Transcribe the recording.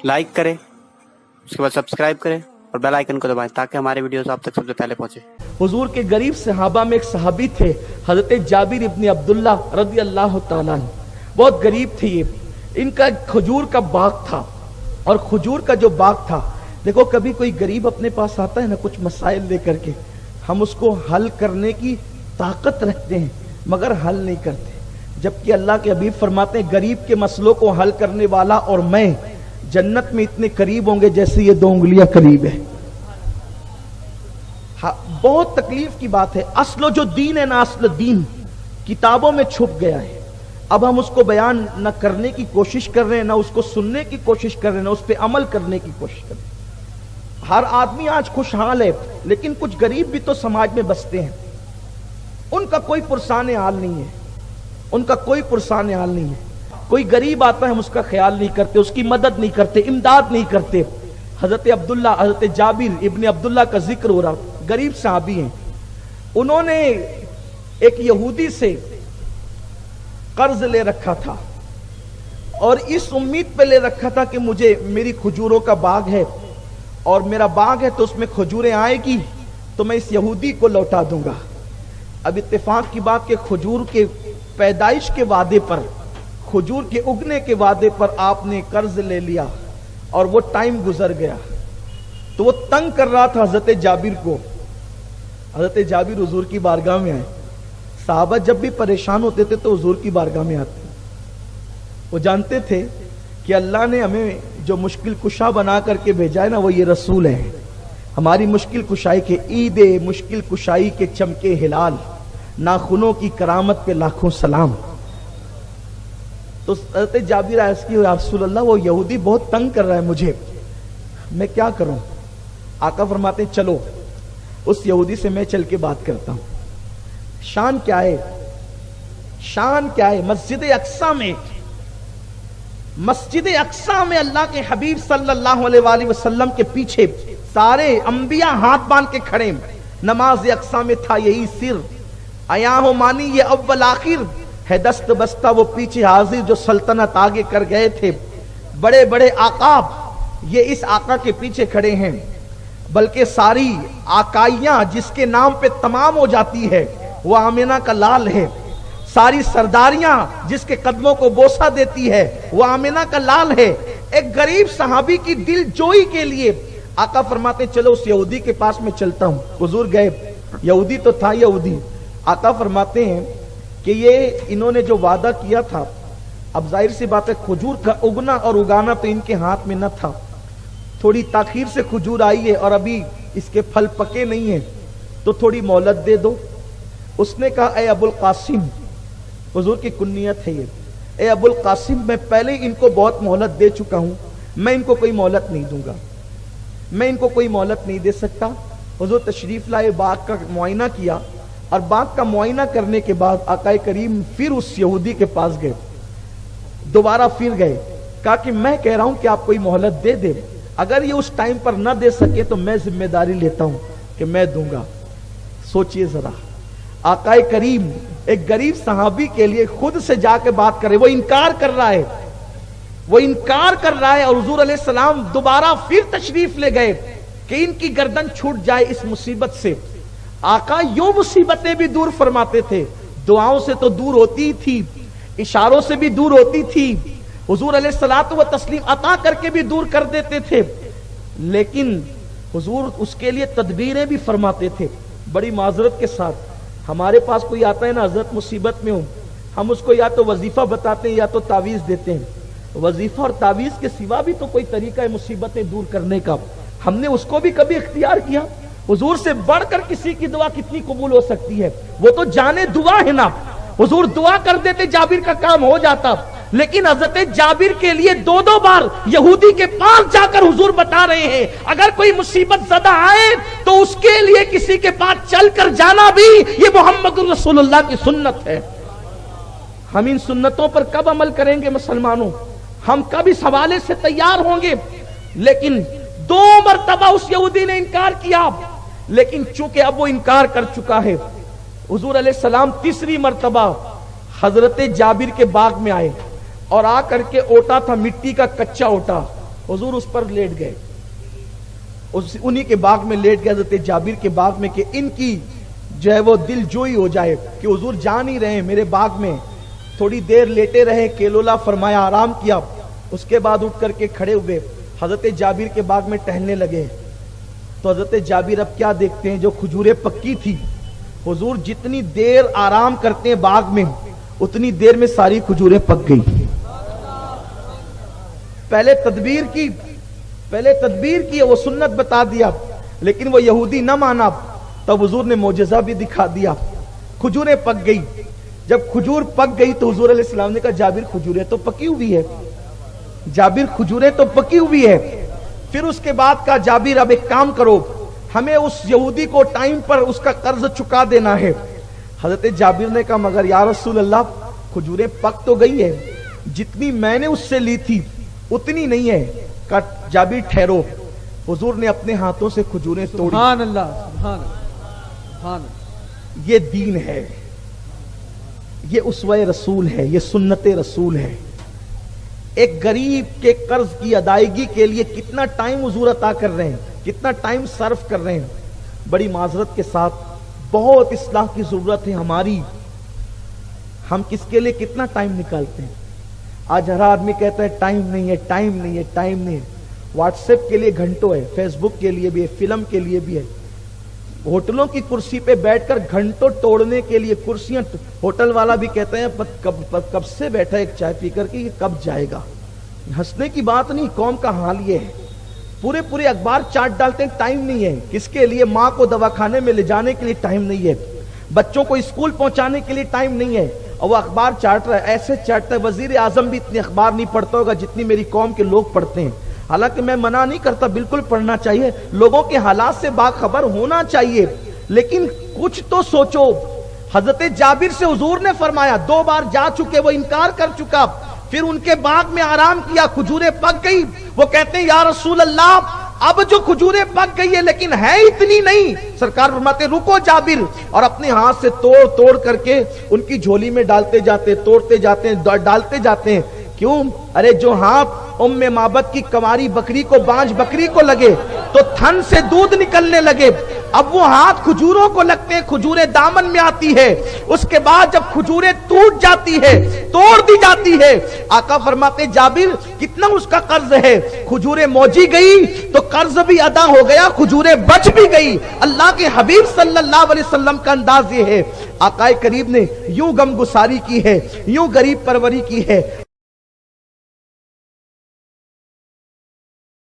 Like करें, उसके बाद सब्सक्राइब करें और बेल आइकन को दबाएं ताकि हमारे वीडियोस आप तक सबसे पहले पहुंचे। हुजूर के गरीब सहाबा में एक सहाबी थे हजरत जाबिर इब्न अब्दुल्ला रज़ी अल्लाह ताला अन्हु। बहुत गरीब थे ये। इनका खजूर का बाग था और खजूर का जो बाग था, देखो कभी कोई गरीब अपने पास आता है ना कुछ मसाइल लेकर के, हम उसको हल करने की ताकत रखते हैं मगर हल नहीं करते। जबकि अल्लाह के हबीब फरमाते हैं गरीब के मसलों को हल करने वाला और मैं जन्नत में इतने करीब होंगे जैसे ये 2 उंगलियां करीब है। बहुत तकलीफ की बात है। असलो जो दीन है ना, असल दीन किताबों में छुप गया है। अब हम उसको बयान न करने की कोशिश कर रहे हैं, ना उसको सुनने की कोशिश कर रहे हैं, ना उस पर अमल करने की कोशिश कर रहे हैं। हर आदमी आज खुशहाल है, लेकिन कुछ गरीब भी तो समाज में बसते हैं, उनका कोई पुरसान हाल नहीं है, उनका कोई पुरसान हाल नहीं है। कोई गरीब आता है हम उसका ख्याल नहीं करते, उसकी मदद नहीं करते, इमदाद नहीं करते। हजरत जाबिर इब्न अब्दुल्ला का जिक्र हो रहा, गरीब सहाबी हैं। उन्होंने एक यहूदी से कर्ज ले रखा था और इस उम्मीद पे ले रखा था कि मुझे मेरी खजूरों का बाग है और मेरा बाग है तो उसमें खजूरें आएगी तो मैं इस यहूदी को लौटा दूंगा। अब इत्तेफाक की बात कि खजूर के पैदाइश के वादे पर, खजूर के उगने के वादे पर आपने कर्ज ले लिया और वो टाइम गुजर गया। तो वो तंग कर रहा था हजरत जाबिर को। हजरत जाबिर हुजूर की बारगाह में आए। साहबा जब भी परेशान होते थे तो हुजूर की बारगाह में आते। वो जानते थे कि अल्लाह ने हमें जो मुश्किल कुशा बना करके भेजा है ना, वो ये रसूल है। हमारी मुश्किल कुशाई के ईदे मुश्किल कुशाई के चमके हिलाल, नाखूनों की करामत पे लाखों सलाम। तो हज़रत जाबिर अर्ज़ की, या रसूल अल्लाह वो यहूदी बहुत तंग कर रहा है मुझे, मैं क्या करूं? आका फरमाते चलो उस यहूदी से मैं चल के बात करता हूं। शान क्या है? शान क्या है? मस्जिद अक्सा में अल्लाह के हबीब सल्लल्लाहु अलैहि वसल्लम के पीछे सारे अंबिया हाथ बांध के खड़े। नमाज अक्सा में था यही सिर, आया हो मानी ये अव्वल आखिर है, दस्त बस्ता वो पीछे हाजिर जो सल्तनत आगे कर गए थे। बड़े बड़े आकाब ये इस आका के पीछे खड़े हैं, बल्कि सारी आकाइयां जिसके नाम पे तमाम हो जाती है वो आमिना का लाल है। सारी सरदारियां जिसके कदमों को बोसा देती है वो आमिना का लाल है। एक गरीब सहाबी की दिल जोई के लिए आका फरमाते चलो उस यहूदी के पास में चलता हूं। हुजूर गए, यहूदी तो था यहूदी। आका फरमाते हैं कि ये इन्होंने जो वादा किया था, अब जाहिर सी बात है खजूर का उगना और उगाना तो इनके हाथ में न था, थोड़ी ताखीर से खजूर आई है और अभी इसके फल पके नहीं है, तो थोड़ी मोहलत दे दो। उसने कहा ए अबुल कासिम, हुजूर की कुन्नियत है ये, ए अबुल कासिम मैं पहले इनको बहुत मोहलत दे चुका हूं, मैं इनको कोई मोहलत नहीं दूंगा, मैं इनको कोई मोहलत नहीं दे सकता। हुजूर तशरीफ लाए, बाग का मुआयना किया और बाग का मुआयना करने के बाद आका करीम फिर उस यहूदी के पास गए, दोबारा फिर गए, कहा कि मैं कह रहा हूं कि आप कोई मोहलत दे दे, अगर ये उस टाइम पर न दे सके तो मैं जिम्मेदारी लेता हूं कि मैं दूंगा। सोचिए जरा, आका करीम एक गरीब सहाबी के लिए खुद से जाके बात करे, वो इनकार कर रहा है, वो इनकार कर रहा है। और हुजूर अलैहिस्सलाम दोबारा फिर तशरीफ ले गए कि इनकी गर्दन छूट जाए इस मुसीबत से। आका यूं मुसीबतें भी दूर फरमाते थे, दुआओं से तो दूर होती थी, इशारों से भी दूर होती थी, हुजूर अलैहिस्सलातु व तस्लीम अता करके भी दूर कर देते थे, लेकिन हुजूर उसके लिए तदबीरें भी फरमाते थे। बड़ी माजरत के साथ हमारे पास कोई आता है ना, हजरत मुसीबत में हो, हम उसको या तो वजीफा बताते हैं या तो तावीज देते हैं। वजीफा और तावीज के सिवा भी तो कोई तरीका है मुसीबतें दूर करने का, हमने उसको भी कभी इख्तियार किया? हुजूर से बढ़कर किसी की दुआ कितनी कबूल हो सकती है? वो तो जाने दुआ है ना, हुजूर दुआ कर देते जाबिर का काम हो जाता। लेकिन हजरत जाबिर के लिए 2-2 बार यहूदी के पास जाकर हुजूर बता रहे हैं अगर कोई मुसीबत ज़दा आए तो उसके लिए किसी के पास चलकर जाना भी ये मोहम्मद रसूलुल्लाह की सुन्नत है। हम इन सुन्नतों पर कब अमल करेंगे मुसलमानों? हम कब इस हवाले से तैयार होंगे? लेकिन 2 मरतबा उस यहूदी ने इनकार किया, लेकिन चूंकि अब वो इनकार कर चुका है, हुजूर अलैहिस्सलाम तीसरी मरतबा हजरत जाबिर के बाग में आए और आकर के ओटा था मिट्टी का कच्चा ओटा, हुजूर उस पर लेट गए, उन्हीं के बाग में लेट गए हजरत जाबिर के बाग में, कि इनकी जो है वो दिल जोई हो जाए कि हुजूर जा नहीं रहे मेरे बाग में। थोड़ी देर लेटे रहे, केलोला फरमाया, आराम किया, उसके बाद उठ करके खड़े हुए, हजरत जाबिर के बाग में टहलने लगे। तो हजरत जाबिर अब क्या देखते हैं, जो खजूरें पक्की थी, हुजूर जितनी देर आराम करते हैं बाग में उतनी देर में सारी खजूरें पक गई। पहले तदबीर की, वो सुन्नत बता दिया, लेकिन वो यहूदी न माना, तब हुजूर ने मोजज़ा भी दिखा दिया, खजूरें पक गई। जब खजूर पक गई तो हुजूर अलैहिस्सलाम ने कहा, जाबिर खजूरें तो पकी हुई है, जाबिर खजूरें तो पकी हुई है। फिर उसके बाद का, जाबिर अब एक काम करो, हमें उस यहूदी को टाइम पर उसका कर्ज चुका देना है। हजरत जाबिर ने कहा, मगर या रसूल अल्लाह, खजूरें पक तो गई है, जितनी मैंने उससे ली थी उतनी नहीं है। कहा, जाबिर ठहरो। हुजूर ने अपने हाथों से खजूरें तोड़ी। सुभान अल्लाह, सुभान अल्लाह, सुभान अल्लाह। ये दीन है, ये उसवे रसूल है, ये सुन्नत रसूल है। एक गरीब के कर्ज की अदायगी के लिए कितना टाइम हुजूर अता कर रहे हैं, कितना टाइम सर्व कर रहे हैं। बड़ी माजरत के साथ, बहुत इस्लाह की जरूरत है हमारी। हम किसके लिए कितना टाइम निकालते हैं? आज हर आदमी कहता है टाइम नहीं है, टाइम नहीं है, टाइम नहीं है। व्हाट्सएप के लिए घंटों है, फेसबुक के लिए भी है, फिल्म के लिए भी है। होटलों की कुर्सी पे बैठकर घंटों तोड़ने के लिए कुर्सियां, होटल वाला भी कहते हैं कब से बैठा एक चाय पीकर के, ये कब जाएगा। हंसने की बात नहीं, कौम का हाल ये है। पूरे अखबार चाट डालते हैं, टाइम नहीं है। किसके लिए? माँ को दवाखाने में ले जाने के लिए टाइम नहीं है, बच्चों को स्कूल पहुंचाने के लिए टाइम नहीं है, और वो अखबार चाट रहा है। ऐसे चाटता है, वजीर आजम भी इतनी अखबार नहीं पढ़ता होगा जितनी मेरी कौम के लोग पढ़ते हैं। हालांकि मैं मना नहीं करता, बिल्कुल पढ़ना चाहिए, लोगों के हालात से बाखबर होना चाहिए, लेकिन कुछ तो सोचो। हजरत जाबिर से हुजूर ने फरमाया, 2 बार जा चुके, वो इनकार कर चुका, फिर उनके बाग में आराम किया, खजूरें पक गई। वो कहते हैं, या रसूल अल्लाह, अब जो खजूरें पक गई है लेकिन है इतनी नहीं। सरकार फरमाते, रुको जाबिर, और अपने हाथ से तोड़ करके उनकी झोली में डालते जाते, तोड़ते जाते, डालते जाते हैं। क्यों? अरे जो हाथ उम्मे माबद की कवारी बकरी को, बांझ बकरी को लगे तो थन से दूध निकलने लगे, अब वो हाथ खजूरों को लगते हैं, खजूरें दामन में आती है। उसके बाद जब खजूरें टूट जाती है, तोड़ दी जाती है, आका फरमाते, जाबिर कितना उसका कर्ज है, खजूरें मौजी गई तो कर्ज भी अदा हो गया, खजूरें बच भी गई। अल्लाह के हबीब सल्लल्लाहु अलैहि वसल्लम का अंदाज ये है। आकाए करीब ने यूं गमगुसारी की है, यूं गरीब परवरी की है।